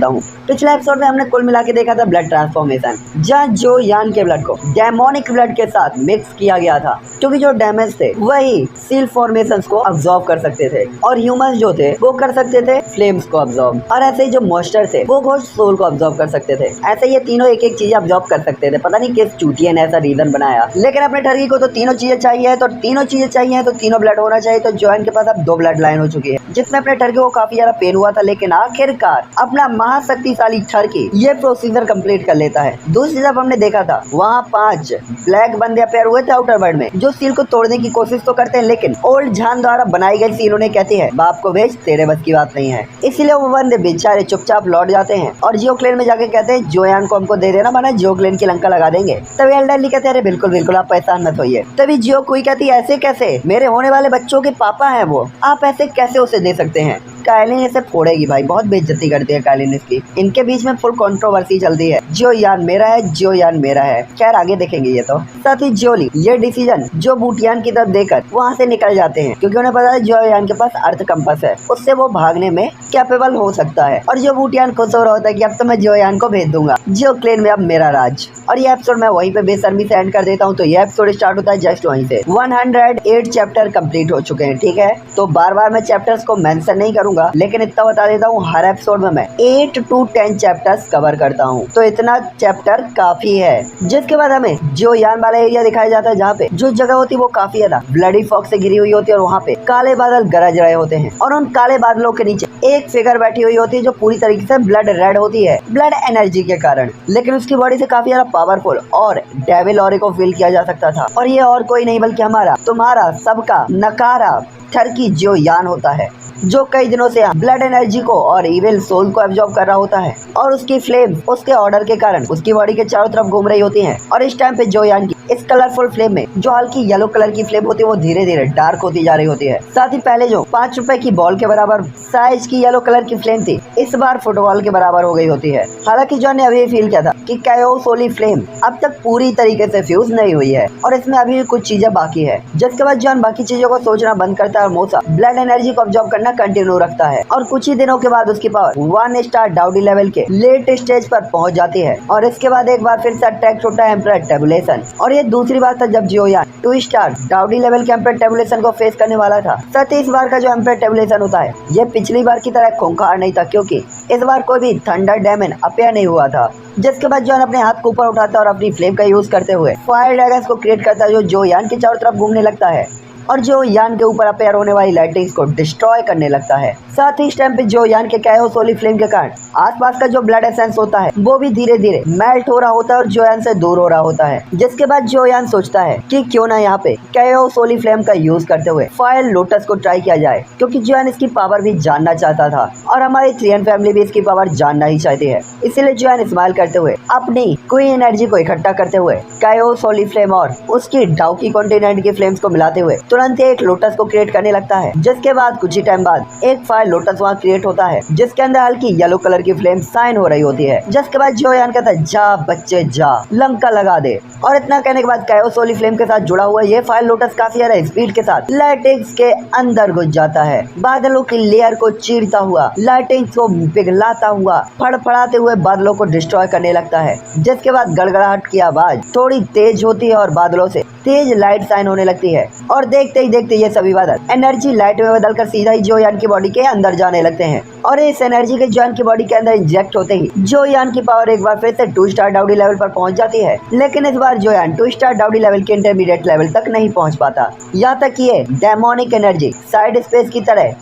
सकता हूँ। पिछले एपिसोड में हमने कुल मिला के देखा था ब्लड ट्रांसफॉर्मेशन, जहाँ जो यान के ब्लड को डेमोनिक ब्लड के साथ मिक्स किया गया था, क्योंकि जो डैमेज थे वही सील फॉर्मेशंस को अब्सॉर्ब कर सकते थे और ह्यूमंस जो थे वो कर सकते थे फ्लेम्स को अब्सॉर्ब, और ऐसे ही जो मॉन्स्टर थे वो घोस्ट सोल को अब्सॉर्ब कर सकते थे। ऐसे ये तीनों एक एक चीजें अब्सॉर्ब कर सकते थे। पता नहीं किस चूतिया ने ऐसा रीजन बनाया, लेकिन अपने ठगी को तो तीनों चीजें चाहिए, तो तीनों चीजें चाहिए तो तीनों ब्लड होना चाहिए। तो जॉइन के पास अब 2 ब्लड लाइन हो चुकी है, जिसमें अपने ठगी को काफी ज्यादा पेन हुआ था, लेकिन आखिरकार अपना महाशक्तिशाली ठगी ये प्रोसीजर कंप्लीट कर लेता है। दूसरी तरफ हमने देखा था वहाँ 5 ब्लैक बंदे अपेयर हुए थे आउटर वर्ल्ड में, जो सील को तोड़ने की कोशिश तो करते हैं, लेकिन ओल्ड जान द्वारा बनाई गई सील उन्हें कहती है बाप को भेज, तेरे बस की बात नहीं है। इसीलिए वो बंदे बेचारे चुपचाप लौट जाते हैं और जियो क्लेन में जाके कहते हैं जोयान को हमको दे देना, माना जियो क्लेन की लंका लगा देंगे। तभी एल्डरली कहते हैं अरे बिल्कुल बिल्कुल आप परेशान मत होइए। तभी जियो कोई कहती है ऐसे कैसे, मेरे होने वाले बच्चों के पापा हैं वो, आप ऐसे कैसे उसे दे सकते हैं। काइलिन इसे फोड़ेगी भाई, बहुत बेइज्जती करती है काइलिन इसकी। इनके बीच में फुल कंट्रोवर्सी चलती है, जो यान मेरा है, जो यान मेरा है। खैर आगे देखेंगे ये तो। साथ ही जोली ये डिसीजन जो बूटियान की तरफ देकर वहाँ से निकल जाते हैं, क्योंकि उन्हें पता है जो यान के पास अर्थ कंपास है, उससे वो भागने में कैपेबल हो सकता है। और जो बूटियान खुश हो रहा होता है कि अब तो मैं जो यान को भेज दूंगा, जियो क्लेन में अब मेरा राज। और ये एपिसोड मैं वहीं पे बेशर्मी से एंड कर देता हूँ। तो ये एपिसोड स्टार्ट होता है जस्ट वहीं से। 108 चैप्टर कंप्लीट हो चुके हैं, ठीक है। तो बार बार मैं चैप्टर्स को मेंशन नहीं करूंगा, लेकिन इतना बता देता हूँ हर एपिसोड में मैं 8 to 10 चैप्टर्स कवर करता हूँ, तो इतना चैप्टर काफी है। जिसके बाद हमें जो यान वाला एरिया दिखाया जाता है, जहाँ पे जो जगह होती है वो काफी ज्यादा ब्लडी फॉग से घिरी हुई होती है, और वहाँ पे काले बादल गरज रहे होते हैं, और उन काले बादलों के नीचे एक फिगर बैठी हुई होती है जो पूरी तरीके से ब्लड रेड होती है, ब्लड एनर्जी के कारण, लेकिन उसकी बॉडी से काफी ज्यादा पावरफुल और डेविल ऑरे को फील किया जा सकता था। और ये और कोई नहीं बल्कि हमारा तुम्हारा सबका नकारा ठरकी जो यान होता है, जो कई दिनों से ब्लड एनर्जी को और इविल सोल को एब्जॉर्ब कर रहा होता है, और उसकी फ्लेम उसके ऑर्डर के कारण उसकी बॉडी के चारों तरफ घूम रही होती हैं। और इस टाइम पे जो यान की इस कलरफुल फ्लेम में जो हल्की येलो कलर की फ्लेम होती है वो धीरे धीरे डार्क होती जा रही होती है। साथ ही पहले जो 5 रुपए की बॉल के बराबर साइज की येलो कलर की फ्लेम थी, इस बार फुटबॉल के बराबर हो गई होती है। हालांकि जॉन ने अभी फील किया था कि कैओस होली फ्लेम अब तक पूरी तरीके से फ्यूज नहीं हुई है, और इसमें अभी भी कुछ चीजें बाकी है। जिसके बाद जॉन बाकी चीजों को सोचना बंद करता है और मोसा ब्लड एनर्जी को अब्जॉर्ब करना कंटिन्यू रखता है। और कुछ ही दिनों के बाद उसकी पावर 1 स्टार डाउडी लेवल के लेट स्टेज पर पहुंच जाती है, और इसके बाद एक बार फिर से अटैक होता है एम्परर टेबुलेशन। और ये दूसरी बार था जब जियो यान 2 स्टार डाउडी लेवल के एम्परर टेबुलेशन को फेस करने वाला था। साथ ही इस बार का जो एम्परर टेबुलेशन होता है ये पिछली बार की तरह खूंखार नहीं था, क्योंकि इस बार कोई भी थंडर डेमन अपेयर नहीं हुआ था। जिसके बाद जॉन अपने हाथ को ऊपर उठाता है और अपनी फ्लेम का यूज करते हुए फायर ड्रैगन्स को क्रिएट करता है, जो यान के चारों तरफ घूमने लगता है और जो यान के ऊपर अपेयर होने वाली लाइटिंग्स को डिस्ट्रॉय करने लगता है। साथ ही इस टाइम पे जो यान के कैओस होली फ्लेम के कारण आसपास का जो ब्लड एसेंस होता है वो भी धीरे धीरे मेल्ट हो रहा होता है और जो यान से दूर हो रहा होता है। जिसके बाद जो यान सोचता है कि क्यों ना यहाँ पे कैओस होली फ्लेम का यूज करते हुए फायर लोटस को ट्राई किया जाए, क्योंकि जो यान इसकी पावर भी जानना चाहता था और हमारी थ्रियन फैमिली भी इसकी पावर जानना ही चाहती है। इसीलिए जो यान स्माइल करते हुए अपनी क्वीन एनर्जी को इकट्ठा करते हुए कैओस होली फ्लेम और उसकी डाउकी कॉन्टिनेंट की फ्लेम्स को मिलाते हुए तुरंत एक लोटस को क्रिएट करने लगता है। जिसके बाद कुछ ही टाइम बाद एक फायर लोटस वहाँ क्रिएट होता है, जिसके अंदर हल्की येलो कलर की फ्लेम साइन हो रही होती है। जिसके बाद जो यान कहता है जा बच्चे जा, लंका लगा दे। और इतना कहने के बाद कैओस होली फ्लेम के साथ जुड़ा हुआ ये फायर लोटस काफी ज्यादा स्पीड के साथ लाइटिंग्स के अंदर घुस जाता है, बादलों की लेयर को चीरता हुआ, लाइटिंग्स को पिघलाता हुआ, फड़फड़ाते हुए बादलों को डिस्ट्रॉय करने लगता है। जिसके बाद गड़गड़ाहट की आवाज थोड़ी तेज होती है और बादलों से तेज लाइट साइन होने लगती है, और देखते ही देखते ये सभी बादल एनर्जी लाइट में बदलकर सीधा ही जो यान की बॉडी के अंदर जाने लगते हैं। और इस एनर्जी के जो यान की बॉडी के अंदर इंजेक्ट होते ही जो यान की पावर एक बार फिर से 2 स्टार डाउडी लेवल पर पहुंच जाती है। लेकिन इस बार जो यान 2 स्टार डाउडी लेवल के इंटरमीडिएट लेवल तक नहीं पहुंच पाता। यहाँ तक कि ये डेमोनिक एनर्जी साइड स्पेस की तरह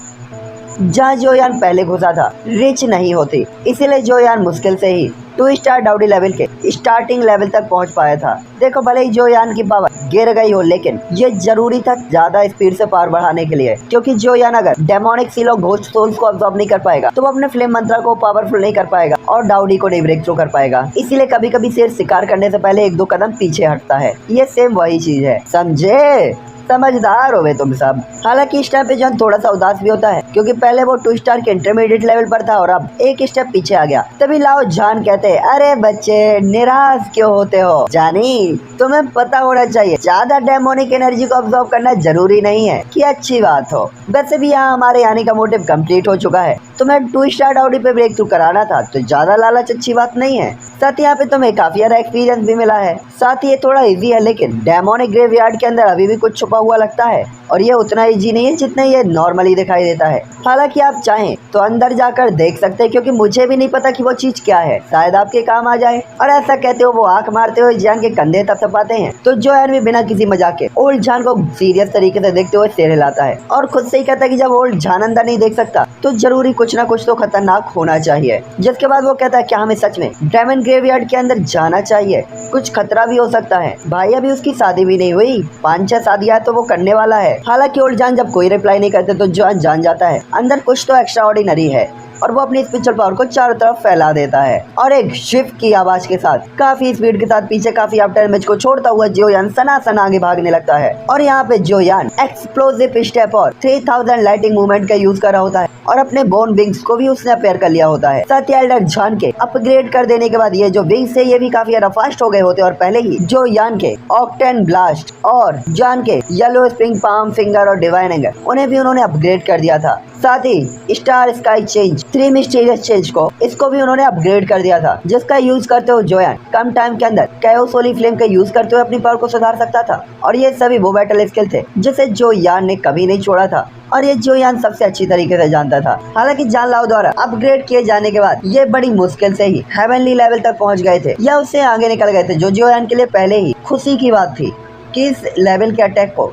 जहाँ जो यान पहले घुसा था रिच नहीं होती, इसीलिए जो यान मुश्किल से ही 2 स्टार डाउडी लेवल के स्टार्टिंग लेवल तक पहुंच पाया था। देखो भले ही जो यान की पावर गिर गई हो, लेकिन ये जरूरी था ज्यादा स्पीड से पावर बढ़ाने के लिए, क्योंकि जो यान अगर डेमोनिक सील और घोस्ट सोल्स को अब्सॉर्ब नहीं कर पाएगा तो वो अपने फ्लेम मंत्रा को पावरफुल नहीं कर पाएगा और डाउडी को नहीं ब्रेक थ्रू कर पाएगा। इसीलिए कभी कभी शेर शिकार करने से पहले 1-2 कदम पीछे हटता है। ये सेम वही चीज है, समझे। समझदार हो गए तुम सब। हालांकि इस टाइम पे जॉन थोड़ा सा उदास भी होता है क्योंकि पहले वो 2 स्टार के इंटरमीडिएट लेवल पर था और अब एक स्टेप पीछे आ गया। तभी लाओ जान कहते हैं, अरे बच्चे निराश क्यों होते हो? जानी तुम्हें पता होना चाहिए ज्यादा डेमोनिक एनर्जी को ऑब्जॉर्व करना जरूरी नहीं है कि अच्छी बात हो। वैसे भी यहाँ हमारे आने का मोटिव कंप्लीट हो चुका है। तुम्हें 2 स्टार डाउडी पे ब्रेक थ्रू कराना था तो ज्यादा लालच अच्छी बात नहीं है। साथ ही यहाँ पे तुम्हें काफी ज्यादा एक्सपीरियंस भी मिला है। साथ ही ये थोड़ा इजी है लेकिन डेमोनिक ग्रेवयार्ड के अंदर अभी भी कुछ छुपा हुआ लगता है और ये उतना इजी नहीं है जितना ये नॉर्मली दिखाई देता है। हालांकि आप चाहें तो अंदर जाकर देख सकते हैं क्योंकि मुझे भी नहीं पता कि वो चीज क्या है, शायद आपके काम आ जाए। और ऐसा कहते हो वो आंख मारते हुए जान के कंधे थपथपाते हैं तो जोयान भी बिना किसी मजाक के ओल्ड जान को सीरियस तरीके से देखते हुए सिर हिलाता है और खुद से ही कहता है कि जब ओल्ड जान अंदर नहीं देख सकता तो जरूरी कुछ ना कुछ तो खतरनाक होना चाहिए। जिसके बाद वो कहता है क्या हमें सच में डायमंड ग्रेवयार्ड के अंदर जाना चाहिए? कुछ खतरा भी हो सकता है। भाई अभी उसकी शादी भी नहीं हुई, 5-6 शादियां तो वो करने वाला है। हालांकि ओल्ड जान जब कोई रिप्लाई नहीं करते तो जान जान जाता है अंदर कुछ तो एक्स्ट्रा ऑर्डिनरी है और वो अपनी स्पिरिचुअल पावर को चारों तरफ फैला देता है और एक शिव की आवाज के साथ काफी स्पीड के साथ पीछे काफी आफ्टर इमेज को छोड़ता हुआ जोयान सनासन आगे भागने लगता है। और यहाँ पे जोयान एक्सप्लोसिव स्टेप और 3000 लाइटिंग मूवमेंट का यूज कर रहा होता है और अपने बोन विंग्स को भी उसने अपेयर कर लिया होता है। साथ ही एल्डर जान के अपग्रेड कर देने के बाद ये जो विंग्स है ये भी काफी ज्यादा फास्ट हो गए होते और पहले ही जोयान के ऑक्टेन ब्लास्ट और जान के येलो स्प्रिंग पाम फिंगर और डिवाइन एंगर उन्हें भी उन्होंने अपग्रेड कर दिया था। साथ ही star sky change 3 mysterious change को इसको भी उन्होंने अपग्रेड कर दिया था जिसका यूज करते हुए जोयान कम टाइम के अंदर कैओस होली फ्लेम का यूज करते हुए अपनी पावर को सुधार सकता था। और ये सभी वो बैटल स्किल थे जिसे जोयान ने कभी नहीं छोड़ा था और ये जोयान सबसे अच्छी तरीके से जानता था। हालांकि जान लाओ द्वारा अपग्रेड किए जाने के बाद ये बड़ी मुश्किल से ही हेवनली लेवल तक पहुंच गए थे या उससे आगे निकल गए थे, जो जोयान के लिए पहले ही खुशी की बात थी कि इस लेवल के अटैक को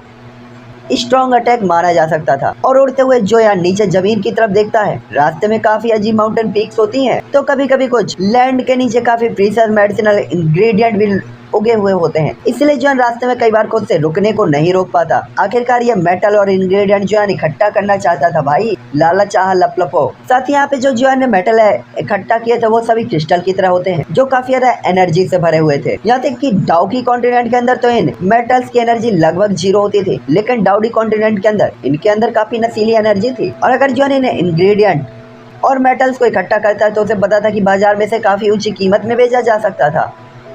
स्ट्रॉन्ग अटैक माना जा सकता था। और उड़ते हुए जोयान नीचे जमीन की तरफ देखता है। रास्ते में काफी अजीब माउंटेन पीक्स होती हैं तो कभी कभी कुछ लैंड के नीचे काफी प्रीशियस मेडिसिनल इंग्रेडिएंट भी उगे हुए होते हैं, इसलिए जोयान रास्ते में कई बार खुद से रुकने को नहीं रोक पाता। आखिरकार ये मेटल और इंग्रेडिएंट जोयान इकट्ठा करना चाहता था। भाई लाला चाह लपलपो। साथ ही यहाँ पे जो जोयान ने मेटल है इकट्ठा किए थे वो सभी क्रिस्टल की तरह होते हैं जो काफी ज्यादा एनर्जी से भरे हुए थे। यहाँ तक कि डाउकी कॉन्टिनेंट के अंदर तो इन मेटल्स की एनर्जी लगभग 0 होती थी लेकिन डाउडी कॉन्टिनेंट के अंदर इनके अंदर काफी नशीली एनर्जी थी। और अगर जोयान इन्हें इंग्रेडिएंट और मेटल्स को इकट्ठा करता है तो उसे पता था कि बाजार में से काफी ऊंची कीमत में बेचा जा सकता था,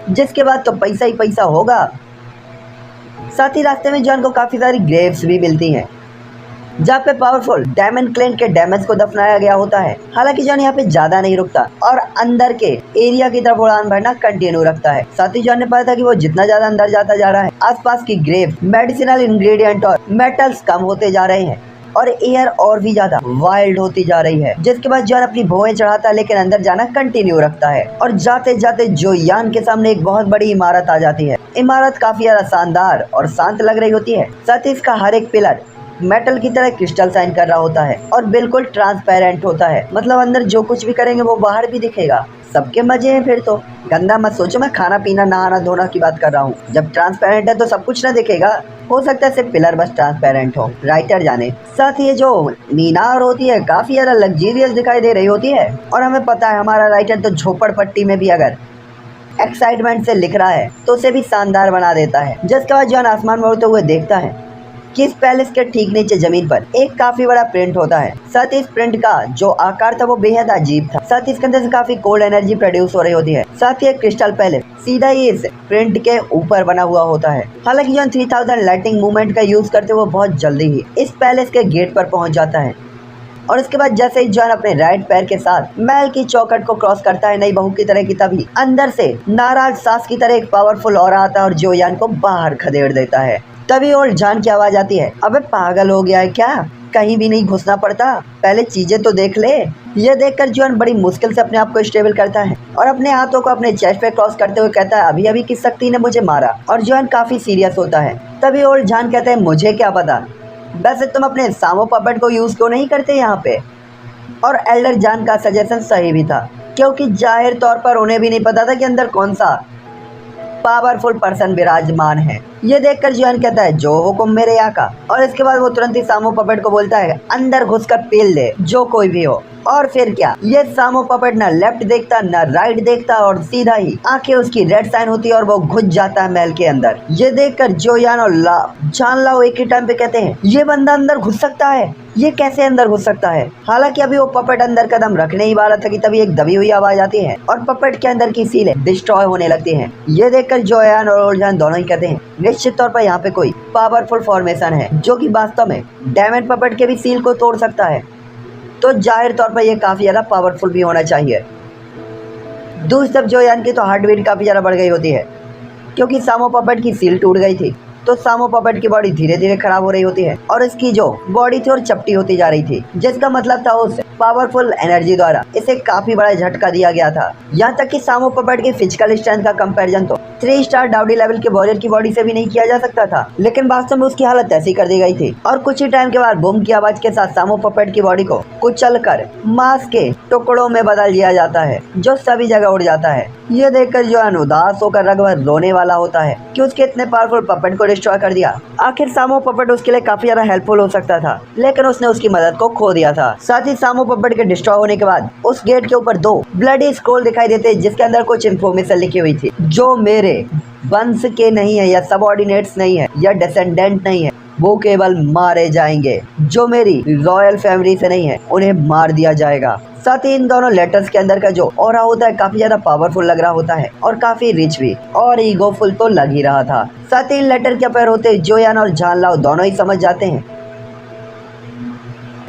जिसके बाद तो पैसा ही पैसा होगा। साथ ही रास्ते में जॉन को काफी सारी ग्रेव्स भी मिलती हैं जहाँ पे पावरफुल डायमंड क्लेन के डैमेज को दफनाया गया होता है। हालांकि जॉन यहाँ पे ज्यादा नहीं रुकता और अंदर के एरिया की तरफ उड़ान भरना कंटिन्यू रखता है। साथ ही जॉन ने पाया था कि वो जितना ज्यादा अंदर जाता जा रहा है आसपास की ग्रेव मेडिसिनल इंग्रेडिएंट और मेटल्स कम होते जा रहे हैं और एयर और भी ज्यादा वाइल्ड होती जा रही है। जिसके बाद जॉन अपनी भौहें चढ़ाता है लेकिन अंदर जाना कंटिन्यू रखता है और जाते जाते जोयान के सामने एक बहुत बड़ी इमारत आ जाती है। इमारत काफी ज्यादा शानदार और शांत लग रही होती है। साथ ही इसका हर एक पिलर मेटल की तरह क्रिस्टल साइन कर रहा होता है और बिल्कुल ट्रांसपेरेंट होता है, मतलब अंदर जो कुछ भी करेंगे वो बाहर भी दिखेगा। सबके मजे हैं फिर तो। गंदा मत सोचो, मैं खाना पीना नहाना धोना की बात कर रहा हूँ। जब ट्रांसपेरेंट है तो सब कुछ ना दिखेगा, हो सकता है सिर्फ पिलर बस ट्रांसपेरेंट हो, राइटर जाने। साथ ही ये जो मीनार होती है काफी ज्यादा लग्जरियस दिखाई दे रही होती है और हमें पता है हमारा राइटर तो झोपड़पट्टी में भी अगर एक्साइटमेंट से लिख रहा है तो उसे भी शानदार बना देता है। जिसके बाद जॉन आसमान में उड़ते हुए देखता है कि इस पैलेस के ठीक नीचे जमीन पर एक काफी बड़ा प्रिंट होता है। साथ ही इस प्रिंट का जो आकार था वो बेहद अजीब था। साथ ही इसके अंदर से काफी कोल्ड एनर्जी प्रोड्यूस हो रही होती है। साथ ही एक क्रिस्टल पैलेस सीधा ही इस प्रिंट के ऊपर बना हुआ होता है। हालांकि जॉन 3000 लाइटिंग मूवमेंट का यूज करते हुए बहुत जल्दी ही इस पैलेस के गेट पर पहुंच जाता है और इसके बाद जैसे ही जॉन अपने राइट पैर के साथ महल की चौखट को क्रॉस करता है नई बहू की तरह की, तभी अंदर से नाराज सास की तरह एक पावरफुल ऑरा आता है और जोयान को बाहर खदेड़ देता है। तभी ओल्ड जान की आवाज आती है, अबे पागल हो गया है क्या, कहीं भी नहीं घुसना पड़ता, पहले चीजें तो देख ले। यह देखकर जॉन बड़ी मुश्किल से अपने आप को स्टेबल करता है और अपने हाथों को अपने चेस्ट पे क्रॉस करते हुए कहता है, अभी अभी किस शक्ति ने मुझे मारा। और जॉन काफी सीरियस होता है। तभी ओल्ड जान कहता है, मुझे क्या पता, वैसे तुम अपने सामो पपेट को यूज क्यों नहीं करते यहाँ पे। और एल्डर जान का सजेशन सही भी था क्योंकि जाहिर तौर पर उन्हें भी नहीं पता था कि अंदर कौन सा पावरफुल पर्सन विराजमान है। ये देखकर जॉन कहता है, जो हुकुम मेरे आका। और इसके बाद वो तुरंत ही सामो पपेट को बोलता है, अंदर घुसकर पील दे जो कोई भी हो। और फिर क्या, ये सामो पपेट ना लेफ्ट देखता ना राइट देखता और सीधा ही आंखें उसकी रेड साइन होती है और वो घुस जाता है महल के अंदर। ये देखकर जोयान और जान लाओ एक ही टाइम पे कहते हैं ये बंदा अंदर घुस सकता है, ये कैसे अंदर घुस सकता है। हालांकि अभी वो पपेट अंदर कदम रखने ही वाला था कि तभी एक दबी हुई आवाज आती है और पपेट के अंदर की सीलें डिस्ट्रॉय होने लगती हैं। ये देखकर जोयान और ओल्डजान दोनों ही कहते हैं निश्चित तौर पर यहाँ पे कोई पावरफुल फॉर्मेशन है जो कि वास्तव में डायमंड पपेट के भी सील को तोड़ सकता है, तो जाहिर तौर पर ये काफी ज्यादा पावरफुल भी होना चाहिए। दूसरी तरफ जोयान की तो हार्ट बीट काफी ज्यादा बढ़ गई होती है क्योंकि सामो पपेट की सील टूट गई थी, तो सामो पपेट की बॉडी धीरे धीरे खराब हो रही होती है और इसकी जो बॉडी थी और चपटी होती जा रही थी, जिसका मतलब था उस पावरफुल एनर्जी द्वारा इसे काफी बड़ा झटका दिया गया था। यहाँ तक कि सामो पपेट की फिजिकल स्ट्रेंथ का कंपैरिजन तो 3 स्टार डाउडी लेवल के वॉरियर की बॉडी से भी नहीं किया जा सकता था, लेकिन वास्तव में उसकी हालत ऐसी कर दी गई थी। और कुछ ही टाइम के बाद बूम की आवाज के साथ सामो पपेट की बॉडी को कुचल कर मांस के टुकड़ों में बदल दिया जाता है जो सभी जगह उड़ जाता है। ये देखकर जोयान उदास होकर लगभग रोने वाला होता है कि उसके इतने पावरफुल पपेट को डिस्ट्रॉय कर दिया। आखिर सामो पपेट उसके लिए काफी ज्यादा हेल्पफुल हो सकता था, लेकिन उसने उसकी मदद को खो दिया था। साथ ही सामो पपेट के डिस्ट्रॉय होने के बाद उस गेट के ऊपर 2 ब्लडी स्क्रॉल दिखाई देते जिसके अंदर कुछ इन्फॉर्मेशन लिखी हुई थी, जो मेरे वंश के नहीं है या सबऑर्डिनेट्स नहीं है या डिसेंडेंट नहीं है, वो केवल मारे जाएंगे। जो मेरी रॉयल फैमिली से नहीं है उन्हें मार दिया जाएगा। साथ ही इन दोनों लेटर्स के अंदर का जो ऑरा होता है काफी ज्यादा पावरफुल लग रहा होता है और काफी रिच भी और ईगोफुल तो लग ही रहा था। साथ ही इन लेटर के पैर होते जोयान और जान लाओ दोनों ही समझ जाते हैं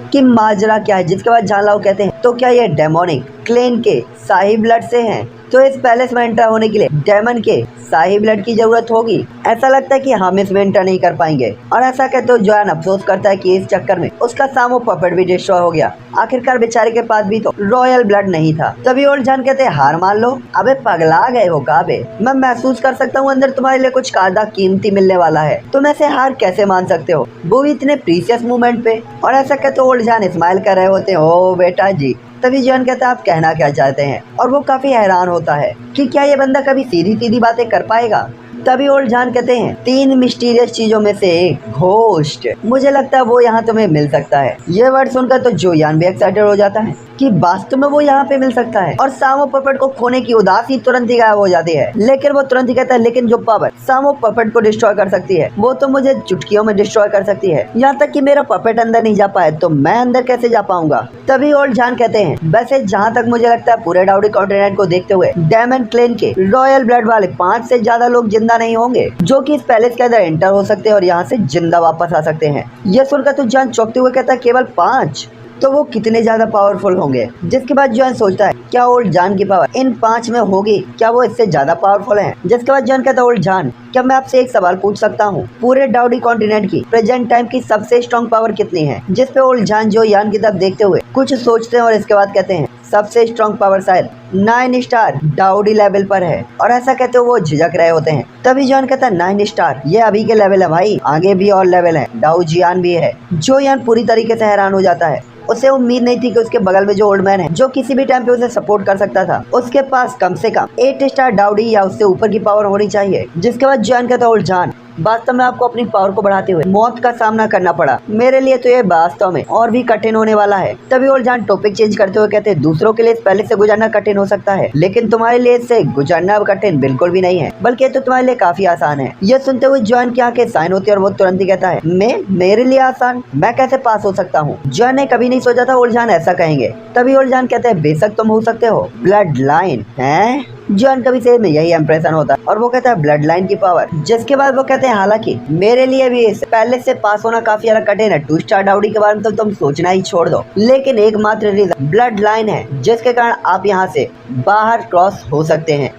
कि माजरा क्या है, जिसके बाद जान लाओ कहते हैं तो क्या ये डेमोनिक क्लेन के शाही ब्लड से हैं, तो इस पैलेस में एंटर होने के लिए डेमन के शाही ब्लड की जरूरत होगी। ऐसा लगता है कि हम इसमें एंटर नहीं कर पाएंगे। और ऐसा कहते हुए जोयान अफसोस करता है कि इस चक्कर में उसका सामो पपेट भी डिस्ट्रॉय हो गया। आखिरकार बेचारे के पास भी तो रॉयल ब्लड नहीं था। तभी ओल्डजान कहते हैं हार मान लो, अबे पगला गए हो काबे, मैं महसूस कर सकता हूँ अंदर तुम्हारे लिए कुछ ज्यादा कीमती मिलने वाला है, तुम ऐसे हार कैसे मान सकते हो, वो भी इतने प्रीशियस मूवमेंट पे। और ऐसा कहते ओल्डजान स्माइल कर रहे होते हैं, ओ बेटा जी। तभी जोयान कहता है आप कहना क्या चाहते हैं, और वो काफी हैरान होता है कि क्या ये बंदा कभी सीधी सीधी बातें कर पाएगा। तभी ओल्डजान कहते हैं 3 मिस्टीरियस चीजों में से एक घोस्ट, मुझे लगता है वो यहाँ तुम्हें मिल सकता है। ये वर्ड सुनकर तो जोयान भी एक्साइटेड हो जाता है कि वास्तव में वो यहाँ पे मिल सकता है, और सामो पपेट को खोने की उदासी तुरंत ही गायब हो जाती है। लेकिन वो तुरंत ही कहता है लेकिन जो पावर सामो पपेट को डिस्ट्रॉय कर सकती है वो तो मुझे चुटकियों में डिस्ट्रॉय कर सकती है, यहाँ तक कि मेरा पपेट अंदर नहीं जा पाए तो मैं अंदर कैसे जा पाऊंगा। तभी ओल्डजान कहते हैं वैसे जहाँ तक मुझे लगता है पूरे डाउडी कॉन्टिनेंट को देखते हुए डेमन क्लेन के रॉयल ब्लड वाले 5 से ज्यादा लोग जिंदा नहीं होंगे जो कि इस पैलेस के अंदर एंटर हो सकते हैं और यहाँ से जिंदा वापस आ सकते हैं। ये सुनकर तो जान चौंकते हुए कहता है केवल 5, तो वो कितने ज्यादा पावरफुल होंगे। जिसके बाद जॉन सोचता है क्या ओल्डजान की पावर इन 5 में होगी, क्या वो इससे ज्यादा पावरफुल हैं। जिसके बाद जॉन कहता है ओल्डजान क्या मैं आपसे एक सवाल पूछ सकता हूँ, पूरे डाउडी कॉन्टिनेंट की प्रेजेंट टाइम की सबसे स्ट्रॉन्ग पावर कितनी है। जिस पे ओल्डजान जो यान की तरफ देखते हुए कुछ सोचते हैं और इसके बाद कहते हैं सबसे स्ट्रॉन्ग पावर शायद 9 स्टार डाउडी लेवल पर है। और ऐसा कहते हुए वो झिझक रहे होते हैं। तभी जॉन कहता है 9 स्टार ये अभी के लेवल है भाई, आगे भी और लेवल है, डाउ जियान भी है। जो यान पूरी तरीके से हैरान हो जाता है, उसे उम्मीद नहीं थी कि उसके बगल में जो ओल्ड मैन है जो किसी भी टाइम पे उसे सपोर्ट कर सकता था, उसके पास कम से कम 8 स्टार डाउडी या उससे ऊपर की पावर होनी चाहिए। जिसके बाद जॉन कहता है ओल्डजान वास्तव में आपको अपनी पावर को बढ़ाते हुए मौत का सामना करना पड़ा, मेरे लिए तो ये वास्तव में और भी कठिन होने वाला है। तभी ओल्डजान टॉपिक चेंज करते हुए कहते हैं दूसरों के लिए इस पैलेस से गुजरना कठिन हो सकता है, लेकिन तुम्हारे लिए इससे गुजरना कठिन बिल्कुल भी नहीं है, बल्कि ये तो तुम्हारे लिए काफी आसान है। ये सुनते हुए जॉन की आंखें साइन होती है और वो तुरंत ही कहता है मेरे लिए आसान, मैं कैसे पास हो सकता हूँ। जॉन ने कभी नहीं सोचा था ओल्डजान ऐसा कहेंगे। तभी ओल्डजान कहते हैं बेशक तुम हो सकते हो, ब्लड लाइन है। जॉन कभी से में यही इंप्रेशन होता है और वो कहता है ब्लड लाइन की पावर। जिसके बाद वो कहते हैं हालांकि मेरे लिए भी इस पहले से पास होना काफी ज्यादा कठिन है, 2 स्टार डाउडी के बारे में तो तुम सोचना ही छोड़ दो, लेकिन एकमात्र रीजन ब्लड लाइन है जिसके कारण आप यहाँ से बाहर क्रॉस हो सकते हैं।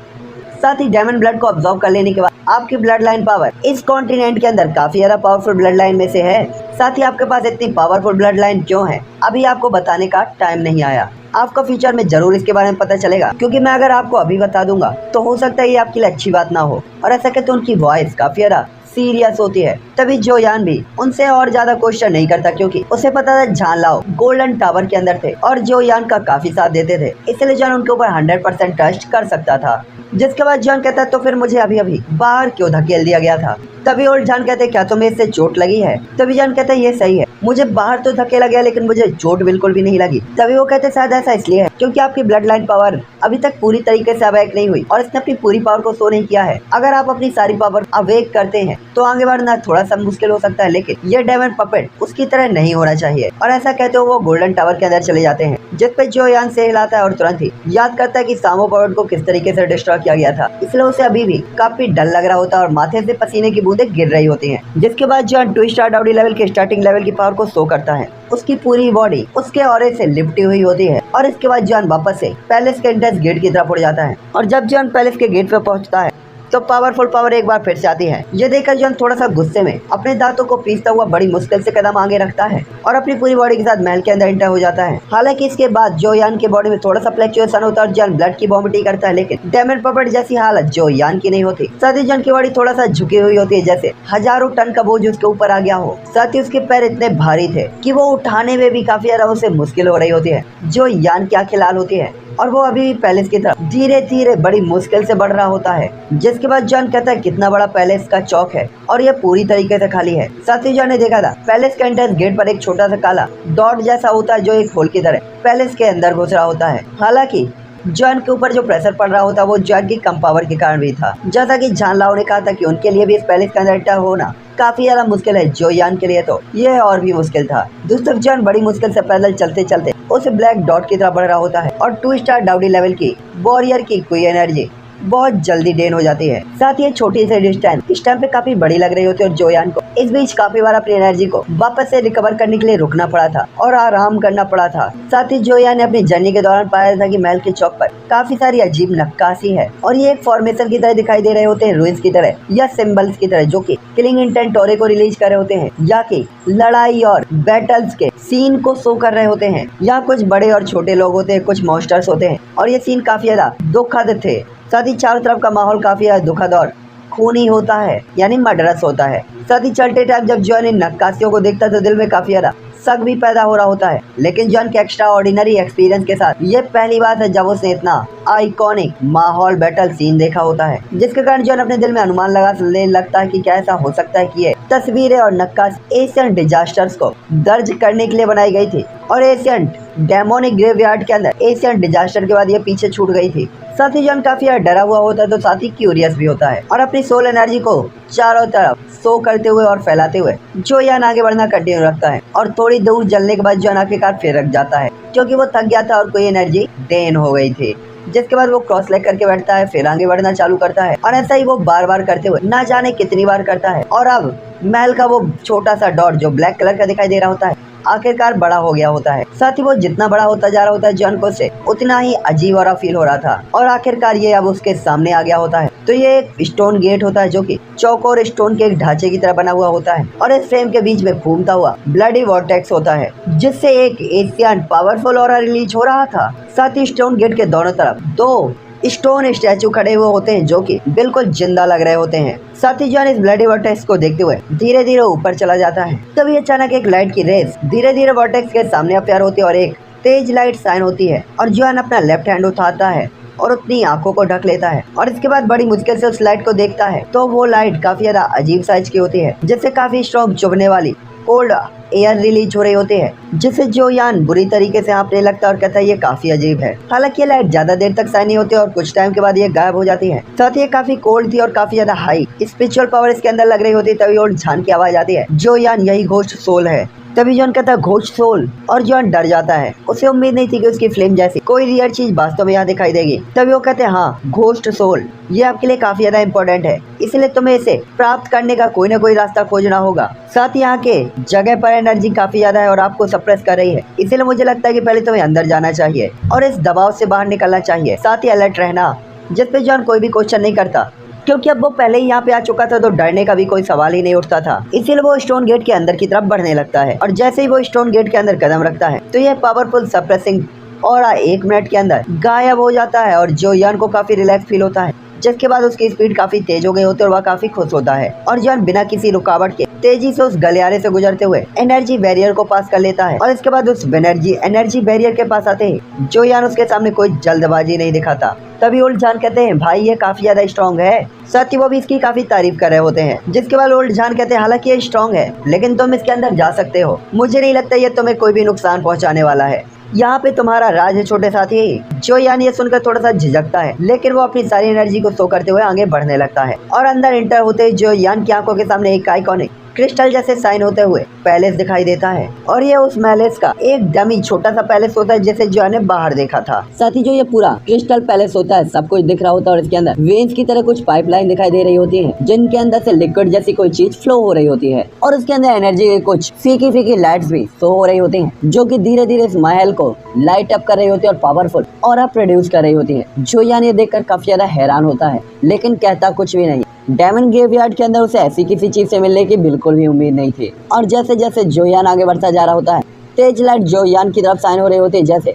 साथ ही डायमंड ब्लड को ऑब्जॉर्व कर लेने के बाद आपकी ब्लड लाइन पावर इस कॉन्टिनेंट के अंदर काफी ज्यादा पावरफुल ब्लड लाइन में से है। साथ ही आपके पास इतनी पावरफुल ब्लड लाइन क्यों है अभी आपको बताने का टाइम नहीं आया, आपको फ्यूचर में जरूर इसके बारे में पता चलेगा, क्योंकि मैं अगर आपको अभी बता दूंगा तो हो सकता है ये आपके लिए अच्छी बात ना हो। और ऐसा कहते उनकी वॉइस काफी ज्यादा सीरियस होती है। तभी जोयान भी उनसे और ज्यादा क्वेश्चन नहीं करता क्योंकि उसे पता था जान लाओ गोल्डन टावर के अंदर थे और जोयान का काफी साथ देते थे, इसलिए जान उनके ऊपर 100% ट्रस्ट कर सकता था। जिसके बाद जॉन कहता है तो फिर मुझे अभी अभी बाहर क्यों धकेल दिया गया था। तभी ओल्ड जान कहते क्या तुम्हें इससे चोट लगी है? तभी जान कहता है ये सही है, मुझे बाहर तो धक्के लगे लेकिन मुझे चोट बिल्कुल भी नहीं लगी। तभी वो कहते शायद ऐसा इसलिए है क्योंकि आपकी ब्लड लाइन पावर अभी तक पूरी तरीके से अवेक नहीं हुई और इसने अपनी पूरी पावर को शो नहीं किया है। अगर आप अपनी सारी पावर अवेक करते हैं तो आगे बढ़ना थोड़ा सा मुश्किल हो सकता है, लेकिन ये डायमंड पपेट उसकी तरह नहीं होना चाहिए। और ऐसा कहते हुए वो गोल्डन टावर के अंदर चले जाते हैं, जिस पे जो यान से हिलाता है और तुरंत ही याद करता है कि सामो पपेट को किस तरीके से डिस्ट्रॉय किया गया था। इसलिए उसे अभी भी काफी डर लग रहा होता है और माथे से पसीने की बूंदें गिर रही होती हैं। जिसके बाद जॉन 2 स्टार डाउडी लेवल के स्टार्टिंग लेवल की पावर को शो करता है। उसकी पूरी बॉडी उसके ऑरे से लिपटी हुई होती है और इसके बाद जॉन वापस से पैलेस के एंट्रेंस गेट की तरफ उड़ जाता है। और जब जॉन पैलेस के गेट पे पहुंचता है तो पावरफुल पावर एक बार फिर से आती है। ये देखकर जॉन थोड़ा सा गुस्से में अपने दांतों को पीसता हुआ बड़ी मुश्किल से कदम आगे रखता है और अपनी पूरी बॉडी के साथ महल के अंदर एंटर हो जाता है। हालांकि इसके बाद जो यान की बॉडी में थोड़ा सा फ्लक्चुएशन होता है और जॉन ब्लड की वॉमिटिंग करता है, लेकिन डायमंड पपेट जैसी हालत जो यान की नहीं होती। साथ ही जॉन की बॉडी थोड़ा सा झुकी हुई होती है, जैसे हजारों टन का बोझ उसके ऊपर आ गया हो। साथ ही उसके पैर इतने भारी थे कि वो उठाने में भी काफी ज्यादा उसे मुश्किल हो रही होती है। जो यान की आंखें लाल होती है और वो अभी भी पैलेस की तरफ धीरे धीरे बड़ी मुश्किल से बढ़ रहा होता है। जिसके बाद जॉन कहता है कितना बड़ा पैलेस का चौक है और ये पूरी तरीके से खाली है। साथ ही जॉन ने देखा था पैलेस के एंट्रेंस गेट पर एक छोटा सा काला डॉट जैसा होता है जो एक होल की तरह पैलेस के अंदर घुस रहा होता है। हालांकि जॉन के ऊपर जो प्रेशर पड़ रहा होता है वो जॉन की कम पावर के कारण भी था। जैसा कि जान लाओ ने कहा था कि उनके लिए भी इस पैलेस के अंदर एंटर होना काफी ज्यादा मुश्किल है, जो यान के लिए तो ये और भी मुश्किल था। दूसरी तरफ जॉन बड़ी मुश्किल से पैदल चलते चलते उस ब्लैक डॉट की तरफ बढ़ रहा होता है और 2 स्टार डाउडी लेवल की वॉरियर की कोई एनर्जी बहुत जल्दी ड्रेन हो जाती है। साथ ही छोटी सी डिस्टेंस इस टाइम पे काफी बड़ी लग रही होती है और जोयान को इस बीच काफी बार अपनी एनर्जी को वापस से रिकवर करने के लिए रुकना पड़ा था और आराम करना पड़ा था। साथ ही जोयान ने अपनी जर्नी के दौरान पाया था कि महल के चौक पर काफी सारी अजीब नक्काशी है और ये एक फॉर्मेशन की तरह दिखाई दे रहे होते हैं, रूइंस की तरह या सिंबल्स की तरह, जो कि किलिंग इंटेंट टोरे को रिलीज कर रहे होते हैं या कि लड़ाई और बैटल्स के सीन को शो कर रहे होते हैं। यहाँ कुछ बड़े और छोटे लोग होते हैं, कुछ मॉन्स्टर्स होते हैं और ये सीन काफी ज्यादा दुखद थे। साथ ही चारों तरफ का माहौल काफी ज्यादा दुखद और खूनी होता है, यानी मर्डरस होता है। साथ ही चलते टाइम जब जॉन इन नक्काशियों को देखता तो दिल में काफी ज्यादा शक भी पैदा हो रहा होता है, लेकिन जॉन के एक्स्ट्रा ऑर्डिनरी एक्सपीरियंस के साथ ये पहली बार है जब उसने इतना आइकॉनिक माहौल बैटल सीन देखा होता है, जिसके कारण जॉन अपने दिल में अनुमान लगाने लगता है कि क्या ऐसा हो सकता है कि ये तस्वीरें और नक्काशी एशियन डिजास्टर्स को दर्ज करने के लिए बनाई गई थी और एशियन डेमोनिक ग्रेवयार्ड के अंदर एशियन डिजास्टर के बाद ये पीछे छूट गई थी। साथ ही जॉन काफी डरा हुआ होता है तो साथ ही क्यूरियस भी होता है और अपनी सोल एनर्जी को चारों तरफ शो करते हुए और फैलाते हुए जो यान आगे बढ़ना कंटिन्यू रखता है और थोड़ी दूर जलने के बाद जॉन आखिरकार फिर रख जाता है क्योंकि वो थक गया था और कोई एनर्जी ड्रेन हो गई थी। जिसके बाद वो क्रॉस लेग करके बैठता है, फिर आगे बढ़ना चालू करता है और ऐसा ही वो बार बार करते हुए ना जाने कितनी बार करता है और अब महल का वो छोटा सा डॉट जो ब्लैक कलर का दिखाई दे रहा होता है आखिरकार बड़ा हो गया होता है। साथ ही वो जितना बड़ा होता जा रहा होता है जॉन को से उतना ही अजीब और फील हो रहा था और आखिरकार ये अब उसके सामने आ गया होता है। तो ये एक स्टोन गेट होता है जो कि चौकोर स्टोन के एक ढांचे की तरह बना हुआ होता है और इस फ्रेम के बीच में घूमता हुआ ब्लडी वॉर्टेक्स होता है जिससे एक एशियन पावरफुल ऑरा रिलीज हो रहा था। साथ ही स्टोन गेट के दोनों तरफ 2 स्टोन स्टैचू खड़े हुए होते हैं जो कि बिल्कुल जिंदा लग रहे होते हैं। साथ ही जॉन इस ब्लडी वॉर्टेक्स को देखते हुए धीरे धीरे ऊपर चला जाता है। तभी अचानक एक लाइट की रेस धीरे धीरे वॉर्टेक्स के सामने अपियर होती है और एक तेज लाइट साइन होती है और जॉन अपना लेफ्ट हैंड उठाता है और अपनी आंखों को ढक लेता है और इसके बाद बड़ी मुश्किल से उस लाइट को देखता है तो वो लाइट काफी ज्यादा अजीब साइज की होती है जिससे काफी स्ट्रॉन्ग चुभने वाली कोल्ड एयर रिलीज हो रही होती है जिससे जो यान बुरी तरीके से हाँफने लगता है और कहता है ये काफी अजीब है। हालांकि ये लाइट ज्यादा देर तक शाइन नहीं होती और कुछ टाइम के बाद ये गायब हो जाती है। साथ ही ये काफी कोल्ड थी और काफी ज्यादा हाई स्पिरिचुअल पावर इसके अंदर लग रही होती है। तभी ओल्ड जान की आवाज आती है जो यान यही घोस्ट सोल है। तभी जॉन कहता है घोस्ट सोल और जॉन डर जाता है, उसे उम्मीद नहीं थी कि उसकी फ्लेम जैसी कोई रियल चीज वास्तव में यहाँ दिखाई देगी। तभी वो कहते हैं हाँ घोस्ट सोल ये आपके लिए काफी ज्यादा इम्पोर्टेंट है, इसलिए तुम्हें इसे प्राप्त करने का कोई ना कोई रास्ता खोजना होगा। साथ ही यहाँ के जगह पर एनर्जी काफी ज्यादा है और आपको सप्रेस कर रही है, इसलिए मुझे लगता है कि पहले तुम्हें अंदर जाना चाहिए और इस दबाव से बाहर निकलना चाहिए। साथ ही अलर्ट रहना, जिस पे जॉन कोई भी क्वेश्चन नहीं करता क्योंकि अब वो पहले ही यहाँ पे आ चुका था तो डरने का भी कोई सवाल ही नहीं उठता था। इसीलिए वो स्टोन गेट के अंदर की तरफ बढ़ने लगता है और जैसे ही वो स्टोन गेट के अंदर कदम रखता है तो ये पावरफुल सप्रेसिंग और 1 मिनट के अंदर गायब हो जाता है और जोयान को काफी रिलैक्स फील होता है, जिसके बाद उसकी स्पीड काफी तेज हो गई होती है और वह काफी खुश होता है। और जोयान बिना किसी रुकावट के तेजी से उस गलियारे से गुजरते हुए एनर्जी बैरियर को पास कर लेता है। और इसके बाद उस एनर्जी बैरियर के पास आते ही जोयान उसके सामने कोई जल्दबाजी नहीं दिखाता। तभी ओल्ड जान कहते हैं, भाई ये काफी ज्यादा स्ट्रॉन्ग है। साथ ही वो भी इसकी काफी तारीफ कर रहे होते हैं, जिसके बाद ओल्ड जान कहते हैं, हालांकि ये स्ट्रॉन्ग है लेकिन तुम इसके अंदर जा सकते हो, मुझे नहीं लगता ये तुम्हें कोई भी नुकसान पहुंचाने वाला है, यहाँ पे तुम्हारा राज है छोटे साथी। जोयान ये सुनकर थोड़ा सा झिझकता है, लेकिन वो अपनी सारी एनर्जी को शो करते हुए आगे बढ़ने लगता है। और अंदर एंटर होते ही जोयान की आंखों के सामने एक आइकॉनिक क्रिस्टल जैसे साइन होते हुए पैलेस दिखाई देता है। और ये उस पैलेस का एक डमी छोटा सा पैलेस होता है जिसे जोयान ने बाहर देखा था। साथ ही जो ये पूरा क्रिस्टल पैलेस होता है सब कुछ दिख रहा होता है और इसके अंदर वेन्स की तरह कुछ पाइपलाइन दिखाई दे रही होती है, जिनके अंदर से लिक्विड जैसी कोई चीज फ्लो हो रही होती है। और उसके अंदर एनर्जी की कुछ फीकी फीकी लाइट्स भी शो हो रही होती है, जो की धीरे धीरे इस महल को लाइट अप कर रही होती है और पावरफुल ऑरा प्रोड्यूस कर रही होती है। जोयान ये देखकर काफी ज्यादा हैरान होता है, लेकिन कहता कुछ भी नहीं। डायमंड ग्रेवयार्ड के अंदर उसे ऐसी किसी चीज से मिलने की बिल्कुल भी उम्मीद नहीं थी। और जैसे जैसे जोयान आगे बढ़ता जा रहा होता है, तेज लाइट जोयान की तरफ साइन हो रही होती है, जैसे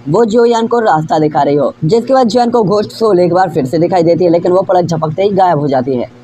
वो जोयान को रास्ता दिखा रही हो। जिसके बाद जोयान को घोस्ट सोल एक बार फिर से दिखाई देती है, लेकिन वो पलक झपकते ही गायब हो जाती है।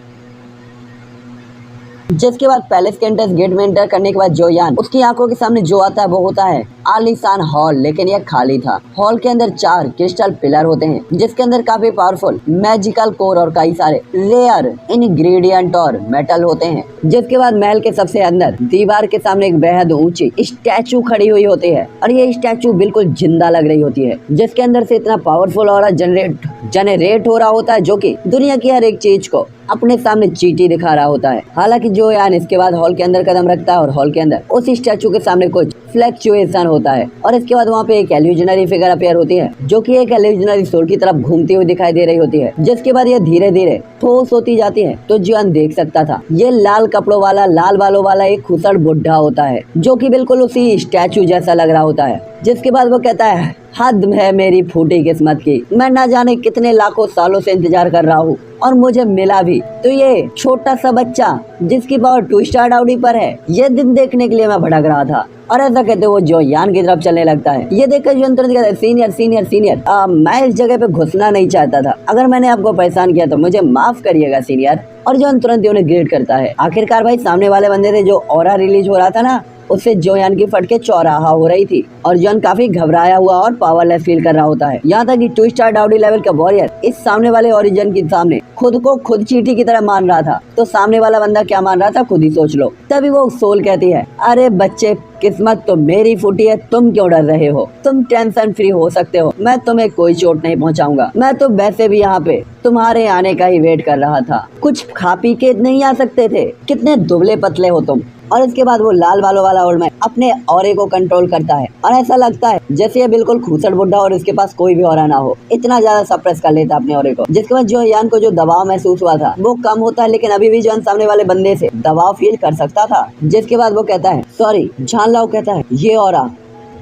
जिसके बाद पैलेस के एंट्रेंस गेट में एंटर करने के बाद जोयान उसकी आंखों के सामने जो आता है वो होता है आलीशान हॉल, लेकिन यह खाली था। हॉल के अंदर 4 क्रिस्टल पिलर होते हैं, जिसके अंदर काफी पावरफुल मैजिकल कोर और कई सारे रेयर इंग्रेडिएंट और मेटल होते हैं। जिसके बाद महल के सबसे अंदर दीवार के सामने एक बेहद ऊंची स्टैचू खड़ी हुई होती है और ये स्टैचू बिल्कुल जिंदा लग रही होती है, जिसके अंदर से इतना पावरफुल ऑरा जनरेट हो रहा होता है, जो कि दुनिया की हर एक चीज को अपने सामने चीटी दिखा रहा होता है। हालांकि जोयान इसके बाद हॉल के अंदर कदम रखता है और हॉल के अंदर उस स्टैचू के सामने कुछ फ्लैक्चुएशन होता है और इसके बाद वहाँ पे एक एल्यूजनरी फिगर अपीयर होती है, जो कि एक एल्यूजनरी सोल की तरफ घूमती हुई दिखाई दे रही होती है। जिसके बाद ये धीरे धीरे ठोस होती जाती है, तो जोयान देख सकता था ये लाल कपड़ों वाला, लाल बालों वाला एक खुसड़ बुढ़ा होता है, जो कि बिल्कुल उसी स्टैचू जैसा लग रहा होता है। जिसके बाद वो कहता है, हद है मेरी फूटी किस्मत की, मैं ना जाने कितने लाखों सालों से इंतजार कर रहा हूँ और मुझे मिला भी, तो ये छोटा सा बच्चा जिसकी पावर 2 स्टार डाउडी पर है, ये दिन देखने के लिए मैं भटक रहा था। और ऐसा कहते वो जोयान की तरफ चलने लगता है। ये देखकर जोयान तुरंत कहता है, सीनियर सीनियर सीनियर, मैं इस जगह पे घुसना नहीं चाहता था, अगर मैंने आपको परेशान किया तो मुझे माफ करिएगा सीनियर। और जोयान तुरंत उन्हें ग्रेट करता है। आखिरकार भाई सामने वाले बंदे थे, जो ऑरा रिलीज हो रहा था ना, उससे जोयान की फटके चौराहा हो रही थी और जोयान काफी घबराया हुआ और पावरलेस फील कर रहा होता है। यहाँ तक कि 2 स्टार डाउडी लेवल का वॉरियर इस सामने वाले ओरिजिन के सामने खुद को खुद चींटी की तरह मान रहा था, तो सामने वाला बंदा क्या मान रहा था खुद ही सोच लो। तभी वो सोल कहती है, अरे बच्चे, किस्मत तो मेरी फूटी है, तुम क्यों डर रहे हो, तुम टेंशन फ्री हो सकते हो, मैं तुम्हें कोई चोट नहीं पहुंचाऊंगा, मैं तो वैसे भी यहाँ पे तुम्हारे आने का ही वेट कर रहा था, कुछ खा पी के नहीं आ सकते थे, कितने दुबले पतले हो तुम। और इसके बाद वो लाल बालों वाला ओल्ड मैन अपने ऑरे को कंट्रोल करता है और ऐसा लगता है जैसे ये बिल्कुल खूसड़ बुढ़ा और इसके पास कोई भी ऑरा ना हो, इतना ज्यादा सप्रेस कर लेता अपने ऑरे को। जिसके बाद जोयान को जो दबाव महसूस हुआ था वो कम होता है, लेकिन अभी भी जोयान सामने वाले बंदे से दबाव फील कर सकता था। जिसके बाद वो कहता है, सॉरी जान लाओ, कहता है ये ऑरा,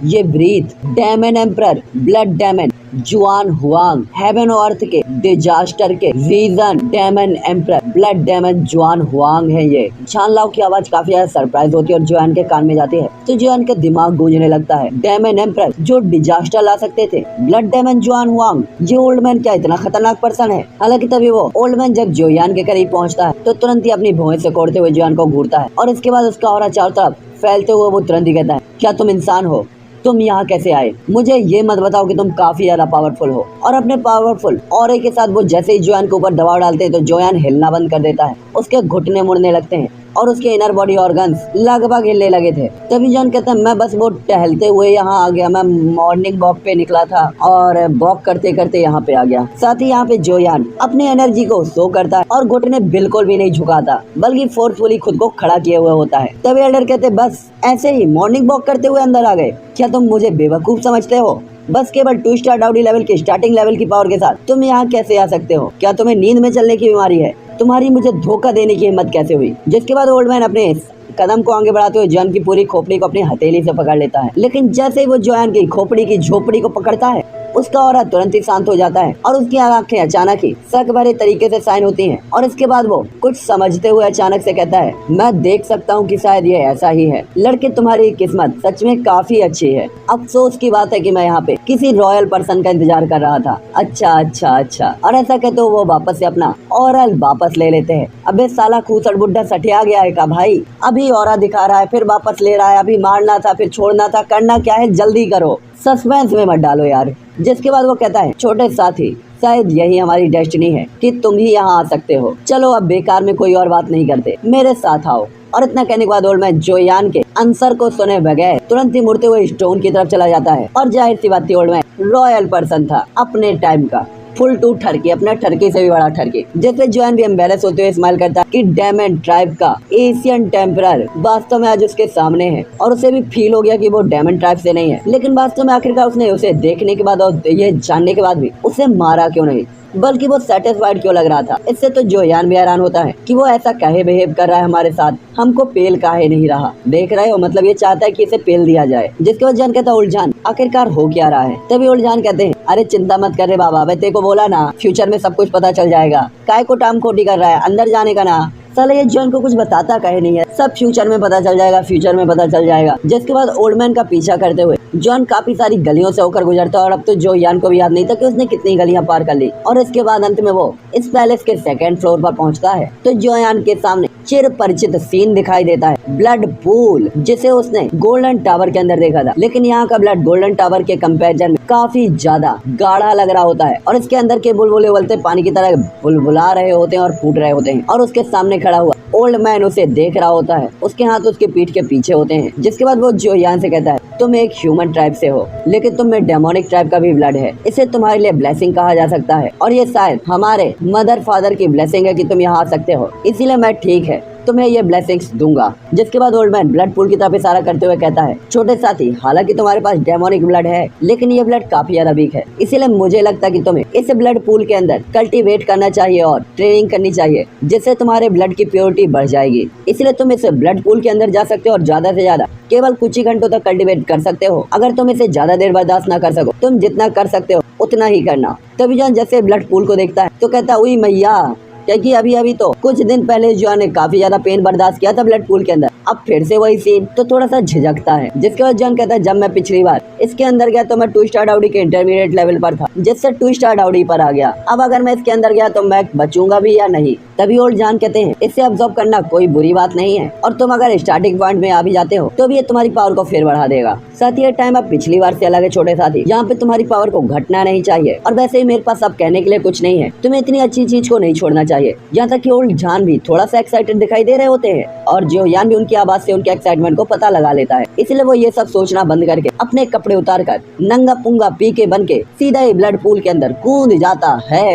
ये breath, demon emperor, blood demon Xuan Huang, heaven और अर्थ के डिजास्टर के region demon emperor, blood demon Xuan Huang है ये। जान लाओ की आवाज काफी ज्यादा सरप्राइज होती है और जोयान के कान में जाती है, तो जोयान का दिमाग गूंजने लगता है। डेमन एम्परर जो डिजास्टर ला सकते थे, ब्लड डेमन जुआन हुआंग, ये ओल्ड मैन क्या इतना खतरनाक पर्सन है। हालांकि तभी वो ओल्ड मैन जब जोयान के करीब पहुंचता है तो तुरंत ही अपनी भौहें से कोड़ते हुए जोयान को घूरता है और इसके बाद उसका ऑरा चारों तरफ फैलते हुए वो तुरंत ही कहता है, क्या तुम इंसान हो, तुम यहाँ कैसे आए, मुझे ये मत बताओ कि तुम काफी ज्यादा पावरफुल हो। और अपने पावरफुल ऑरे के साथ वो जैसे ही जोयान के ऊपर दबाव डालते हैं तो जोयान हिलना बंद कर देता है, उसके घुटने मुड़ने लगते हैं और उसके इनर बॉडी ऑर्गन्स लगभग हिलने लगे थे। तभी जोयान कहता है, मैं बस वो टहलते हुए यहाँ आ गया, मैं मॉर्निंग वॉक पे निकला था और वॉक करते करते यहाँ पे आ गया। साथ ही यहाँ पे जोयान अपनी एनर्जी को शो करता है और घुटने बिल्कुल भी नहीं झुकाता, बल्कि फोर्सफुली खुद को खड़ा किए हुए होता है। तभी एल्डर कहते, बस ऐसे ही मॉर्निंग वॉक करते हुए अंदर आ गए, क्या तुम मुझे बेवकूफ समझते हो, बस केवल 2 स्टार डाउडी लेवल की स्टार्टिंग लेवल की पावर के साथ तुम यहाँ कैसे आ सकते हो, क्या तुम्हें नींद में चलने की बीमारी है, तुम्हारी मुझे धोखा देने की हिम्मत कैसे हुई। जिसके बाद ओल्ड मैन अपने कदम को आगे बढ़ाते हुए जोयान की पूरी खोपड़ी को अपनी हथेली से पकड़ लेता है, लेकिन जैसे ही वो जोयान की खोपड़ी की झोपड़ी को पकड़ता है उसका ऑरा तुरंत ही शांत हो जाता है और उसकी आंखें अचानक ही शक भरे तरीके से साइन होती हैं और इसके बाद वो कुछ समझते हुए अचानक से कहता है, मैं देख सकता हूँ कि शायद ये ऐसा ही है। लड़के, तुम्हारी किस्मत सच में काफी अच्छी है। अफसोस की बात है कि मैं यहाँ पे किसी रॉयल पर्सन का इंतजार कर रहा था। अच्छा अच्छा अच्छा। और ऐसा कहते वो वापस से अपना ऑरल वापस ले लेते हैं। अबे साला खूसड़ बुड्ढा सठिया गया है का भाई, अभी ऑरा दिखा रहा है फिर वापस ले रहा है, अभी मारना था फिर छोड़ना था, करना क्या है, जल्दी करो, सस्पेंस में मत डालो यार। जिसके बाद वो कहता है, छोटे साथी, शायद यही हमारी डेस्टिनी है कि तुम ही यहाँ आ सकते हो। चलो अब बेकार में कोई और बात नहीं करते, मेरे साथ आओ। और इतना कहने के बाद ओल्ड मैन जोयान के आंसर को सुने बगैर तुरंत ही मुड़ते हुए स्टोन की तरफ चला जाता है। और जाहिर सी बात थी, ओल्ड मैन रॉयल पर्सन था अपने टाइम का, फुल टू ठरकी, अपना ठरकी से भी बड़ा ठरकी। जिसपे जोयान भी एम्बेरस होते हुए स्माइल करता है कि डेमन ट्राइब का एशियन टेम्परर वास्तव में आज उसके सामने है। और उसे भी फील हो गया कि वो डेमन ट्राइब से नहीं है, लेकिन वास्तव में आखिरकार उसने उसे देखने के बाद और ये जानने के बाद भी उसे मारा क्यों नहीं, बल्कि वो सेटिस्फाइड क्यों लग रहा था। इससे तो जोयान भी हैरान होता है कि वो ऐसा काहे बिहेव कर रहा है हमारे साथ, हमको पेल काहे नहीं रहा। देख रहे हो, मतलब ये चाहता है कि इसे पेल दिया जाए। जिसके बाद जान कहता है, उलझान आखिरकार हो क्या रहा है। तभी उलझान कहते हैं, अरे चिंता मत कर रे बाबा, मैं तेरे को बोला ना फ्यूचर में सब कुछ पता चल जाएगा, काय को टाम खोटी कर रहा है, अंदर जाने का ना। साले ये जॉन को कुछ बताता कहे नहीं है, सब फ्यूचर में पता चल जाएगा, फ्यूचर में पता चल जाएगा। जिसके बाद ओल्ड मैन का पीछा करते हुए जॉन काफी सारी गलियों से होकर गुजरता है और अब तो जोयान को भी याद नहीं था कि उसने कितनी गलियां पार कर ली। और इसके बाद अंत में वो इस पैलेस के सेकंड फ्लोर पर पहुंचता है तो जोयान के सामने चिर परिचित सीन दिखाई देता है, ब्लड पूल, जिसे उसने गोल्डन टावर के अंदर देखा था। लेकिन यहाँ का ब्लड गोल्डन टावर के कंपैरिजन में काफी ज्यादा गाढ़ा लग रहा होता है और इसके अंदर के बुलबुले उबलते पानी की तरह बुलबुला रहे होते हैं और फूट रहे होते हैं। और उसके सामने खड़ा हुआ ओल्ड मैन उसे देख रहा होता है, उसके हाथ उसके पीठ के पीछे होते हैं। जिसके बाद वो जोयान से कहता है, तुम एक ह्यूमन ट्राइब से हो, लेकिन तुम में डेमोनिक ट्राइब का भी ब्लड है, इसे तुम्हारे लिए ब्लेसिंग कहा जा सकता है। और ये शायद हमारे मदर फादर की ब्लेसिंग है कि तुम यहाँ आ सकते हो, इसीलिए मैं ठीक है तुम्हें ये ब्लेसिंग्स दूंगा। जिसके बाद ओल्ड मैन ब्लड पूल की तरफ इशारा करते हुए कहता है, छोटे साथी, हालांकि तुम्हारे पास डेमोनिक ब्लड है, लेकिन ये ब्लड काफी ज्यादा वीक है, इसीलिए मुझे लगता है कि तुम्हें इस ब्लड पूल के अंदर कल्टीवेट करना चाहिए और ट्रेनिंग करनी चाहिए, जिससे तुम्हारे ब्लड की प्योरिटी बढ़ जाएगी। इसलिए तुम इस ब्लड पूल के अंदर जा सकते हो और ज्यादा से ज्यादा केवल कुछ ही घंटों तक कल्टीवेट कर सकते हो। अगर तुम इसे ज्यादा देर बर्दाश्त ना कर सको, तुम जितना कर सकते हो उतना ही करना। तभी जॉन जैसे ब्लड पूल को देखता है तो कहता है, उई मैया, क्योंकि अभी तो कुछ दिन पहले जॉन ने काफी ज्यादा पेन बर्दाश्त किया था ब्लड पूल के अंदर, अब फिर से वही सीन, तो थोड़ा सा झिझकता है। जिसके बाद जॉन कहता है, जब मैं पिछली बार इसके अंदर गया तो मैं 2 स्टार डाउडी के इंटरमीडिएट लेवल पर था, जिससे 2 स्टार डाउडी पर आ गया। अब अगर मैं इसके अंदर गया तो मैं बचूंगा भी या नहीं। तभी ओल्ड जॉन कहते हैं, इसे अब्सॉर्ब करना कोई बुरी बात नहीं है, और तुम अगर स्टार्टिंग पॉइंट में आ भी जाते हो तो भी ये तुम्हारी पावर को फिर बढ़ा देगा। साथ ही ये टाइम अब पिछली बार से अलग है छोटे साथी, यहाँ पे तुम्हारी पावर को घटना नहीं चाहिए। और वैसे ही मेरे पास अब कहने के लिए कुछ नहीं है, तुम्हें इतनी अच्छी चीज को नहीं छोड़ना चाहिए। यहाँ तक कि ओल्ड जॉन भी थोड़ा सा एक्साइटेड दिखाई दे रहे होते हैं और जोयान भी उनकी आवाज से उनके एक्साइटमेंट को पता लगा लेता है। इसलिए वो ये सब सोचना बंद करके अपने कपड़े उतार कर नंगा पुंगा पी के बन के सीधा ही ब्लड पूल के अंदर कूद जाता है।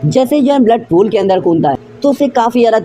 जैसे ही जॉन ब्लड पूल के अंदर कूदता है तो उसे काफी ज्यादा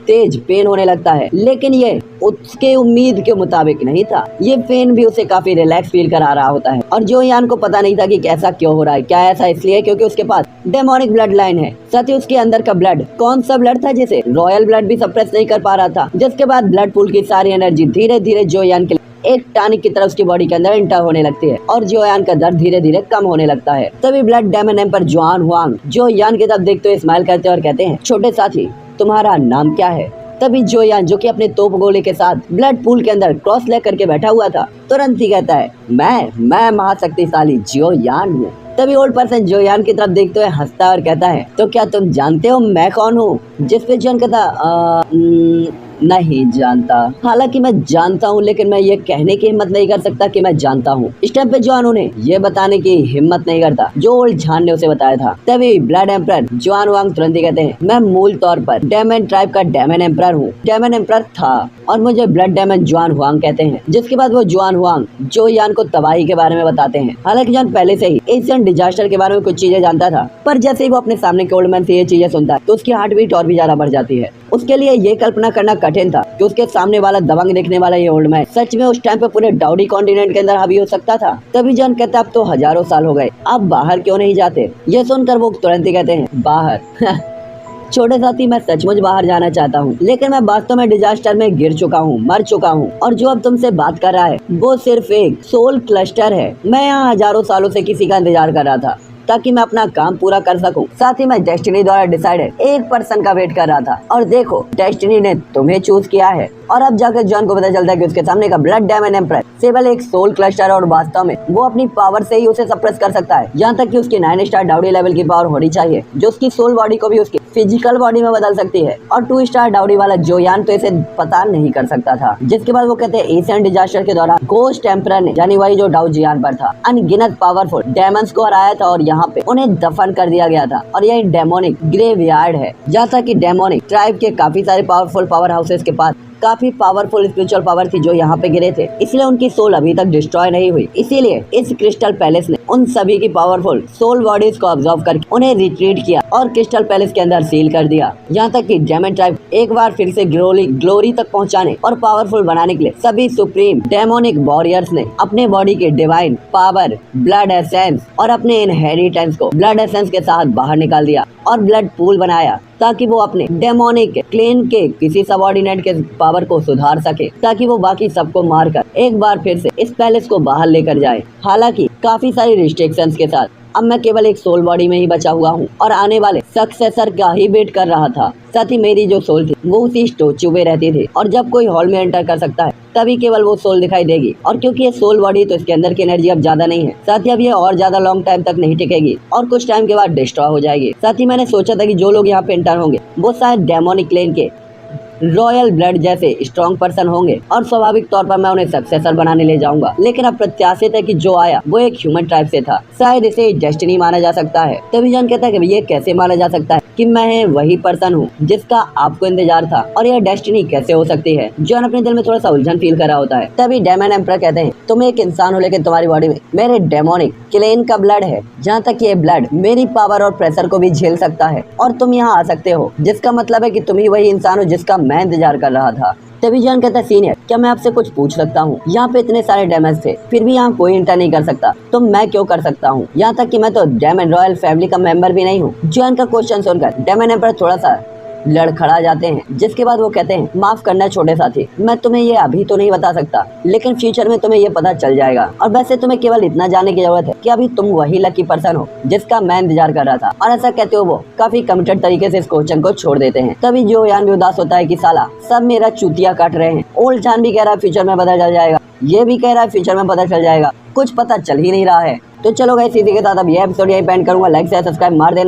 तेज पेन होने लगता है, लेकिन ये उसके उम्मीद के मुताबिक नहीं था। ये पेन भी उसे काफी रिलैक्स फील करा रहा होता है और जोयान को पता नहीं था कि ऐसा क्यों हो रहा है। क्या ऐसा इसलिए क्योंकि उसके पास डेमोनिक ब्लड लाइन है, साथ ही उसके अंदर का ब्लड कौन सा ब्लड था जिसे रॉयल ब्लड भी सप्रेस नहीं कर पा रहा था। जिसके बाद ब्लड पूल की सारी एनर्जी धीरे धीरे जोयान के एक टॉनिक की तरफ उसकी बॉडी के अंदर एंटर होने लगती है और जोयान का दर्द धीरे धीरे कम होने लगता है। तभी ब्लड डेमन एम्पर जुआन हुआंग जोयान की तरफ देखते हुए स्माइल करते और कहते हैं, छोटे साथी, तुम्हारा नाम क्या है। तभी जोयान, जो कि अपने तोप गोले के साथ ब्लड पूल के अंदर क्रॉस लेग करके बैठा हुआ था, तुरंत ही कहता है, मैं महाशक्तिशाली जोयान हूँ। तभी ओल्ड पर्सन जोयान की तरफ देखते हुए हंसता और कहता है, तो क्या तुम जानते हो मैं कौन हूँ। जिस पे जोयान कहता, नहीं जानता। हालांकि मैं जानता हूँ, लेकिन मैं ये कहने की हिम्मत नहीं कर सकता कि मैं जानता हूँ। इस टाइम पे जोयान उन्हें ये बताने की हिम्मत नहीं करता जो ओल्ड जॉन ने उसे बताया था। तभी ब्लड एम्परर जुआन हुआंग तुरंत ही कहते हैं, मैं मूल तौर पर डेमन ट्राइब का डेमन एम्परर हूँ, डेमन एम्परर था और मुझे ब्लड डेमन जुआन हुआंग कहते हैं। जिसके बाद वो जुआन हुआंग जोयान को तबाही के बारे में बताते हैं। हालांकि जॉन पहले से ही एशियन डिजास्टर के बारे में कुछ चीजें जानता था, पर जैसे ही वो अपने सामने के ओल्ड मैन से ये चीजें सुनता है तो उसकी हार्ट बीट और भी ज्यादा बढ़ जाती है। उसके लिए ये कल्पना करना कठिन था कि उसके सामने वाला दबंग देखने वाला ये ओल्ड मैन सच में उस टाइम पे पूरे डाउडी कॉन्टिनेंट के अंदर हावी हो सकता था। तभी जॉन कहता, अब तो हजारों साल हो गए, अब बाहर क्यों नहीं जाते। ये सुनकर वो तुरंत ही कहते हैं, बाहर छोटे साथी, मैं सचमुच बाहर जाना चाहता हूँ, लेकिन मैं वास्तव में डिजास्टर में गिर चुका हूँ, मर चुका हूँ, और जो अब तुमसे बात कर रहा है वो सिर्फ एक सोल क्लस्टर है। मैं यहाँ हजारों सालों से किसी का इंतजार कर रहा था ताकि मैं अपना काम पूरा कर सकूं। साथ ही मैं डेस्टिनी द्वारा डिसाइडेड एक पर्सन का वेट कर रहा था, और देखो डेस्टिनी ने तुम्हें चूज किया है। और अब जाकर जॉन को पता चलता है कि उसके सामने का ब्लड डायमंड एम्परर केवल एक सोल क्लस्टर है, और वास्तव में वो अपनी पावर से ही उसे सप्रेस कर सकता है। यहाँ तक कि उसकी 9 स्टार डाउडी लेवल की पावर होनी चाहिए जो उसकी सोल बॉडी को भी उसकी फिजिकल बॉडी में बदल सकती है। और 2 स्टार डाउडी वाला जोयान तो इसे पता नहीं कर सकता था। जिसके बाद वो कहते हैं एशियन डिजास्टर के दौरान घोस्ट एम्परर ने, यानी वही जो डाउ जियान पर था, अनगिनत पावरफुल डेमंस को हराया था और यहाँ पे उन्हें दफन कर दिया गया था। और यह डेमोनिक ग्रेवयार्ड है जहाँ तक कि डेमोनिक ट्राइब के काफी सारे पावरफुल पावर हाउसेस के पास काफी पावरफुल स्पिरिचुअल पावर थी जो यहाँ पे गिरे थे, इसलिए उनकी सोल अभी तक डिस्ट्रॉय नहीं हुई। इसीलिए इस क्रिस्टल पैलेस ने उन सभी की पावरफुल सोल बॉडीज को ऑब्जर्व करके उन्हें रिट्रीट किया और क्रिस्टल पैलेस के अंदर सील कर दिया। यहाँ तक कि डेमन ट्राइब एक बार फिर से ग्लोरी तक पहुँचाने और पावरफुल बनाने के लिए सभी सुप्रीम डेमोनिक वॉरियर्स ने अपने बॉडी के डिवाइन पावर, ब्लड एसेंस और अपने इनहेरिटेंस को ब्लड एसेंस के साथ बाहर निकाल दिया और ब्लड पूल बनाया ताकि वो अपने डेमोनिक क्लेन के किसी सबऑर्डिनेट के पावर को सुधार सके, ताकि वो बाकी सबको मारकर एक बार फिर से इस पैलेस को बाहर लेकर जाए। हालांकि काफी सारी रिस्ट्रिक्शंस के साथ अब मैं केवल एक सोल बॉडी में ही बचा हुआ हूँ और आने वाले सक्सेसर का ही वेट कर रहा था। साथ ही मेरी जो सोल थी वो उसी स्टैचू में रहती थी, और जब कोई हॉल में एंटर कर सकता है तभी केवल वो सोल दिखाई देगी। और क्योंकि ये सोल बॉडी तो इसके अंदर की एनर्जी अब ज्यादा नहीं है, साथ ही अब ये और ज्यादा लॉन्ग टाइम तक नहीं टिकेगी और कुछ टाइम के बाद डिस्ट्रॉय हो जाएगी। साथ ही मैंने सोचा था कि जो लोग यहाँ पे एंटर होंगे वो शायद डेमोनिक क्लेन के रॉयल ब्लड जैसे स्ट्रॉन्ग पर्सन होंगे और स्वाभाविक तौर पर मैं उन्हें सक्सेसर बनाने ले जाऊंगा। लेकिन अब प्रत्याशित है कि जो आया वो एक ह्यूमन ट्राइब से था, शायद इसे डेस्टिनी माना जा सकता है। तभी जॉन कहता है कि ये कैसे माना जा सकता है कि मैं वही पर्सन हूँ जिसका आपको इंतजार था, और यह डेस्टिनी कैसे हो सकती है। जॉन अपने दिल में थोड़ा सा उलझन फील कर रहा होता है। तभी डेमन एम्परर कहते हैं तुम एक इंसान हो लेकिन तुम्हारी बॉडी में मेरे डेमोनिक क्लेन का ब्लड है, जहाँ तक ये ब्लड मेरी पावर और प्रेशर को भी झेल सकता है और तुम यहाँ आ सकते हो, जिसका मतलब है कि तुम ही वही इंसान हो जिसका मैं इंतजार कर रहा था। तभी जॉन कहता है सीनियर क्या मैं आपसे कुछ पूछ सकता हूँ? यहाँ पे इतने सारे डैमेज थे फिर भी यहाँ कोई इंटर नहीं कर सकता, तो मैं क्यों कर सकता हूँ? यहाँ तक कि मैं तो डेमन रॉयल फैमिली का मेंबर भी नहीं हूँ। जॉन का क्वेश्चन सुनकर डेमन एम्परर थोड़ा सा लड़खड़ा जाते हैं, जिसके बाद वो कहते हैं माफ करना छोटे साथी, मैं तुम्हें ये अभी तो नहीं बता सकता, लेकिन फ्यूचर में तुम्हें ये पता चल जाएगा। और वैसे तुम्हें केवल इतना जानने की जरूरत है कि अभी तुम वही लकी पर्सन हो जिसका मैं इंतजार कर रहा था। और ऐसा कहते हो वो काफी कमिटेड तरीके से इस क्वेश्चन को छोड़ देते हैं। तभी जो यान भी उदास होता है कि साला सब मेरा चूतिया काट रहे हैं। ओल्ड जान भी कह रहा है फ्यूचर में पता चल जाएगा, ये भी कह रहा है फ्यूचर में पता चल जाएगा, कुछ पता चल ही नहीं रहा है। तो चलो गाइस इसी के साथ अब ये एपिसोड यही एंड करूंगा। लाइक से सब्सक्राइब मार देना।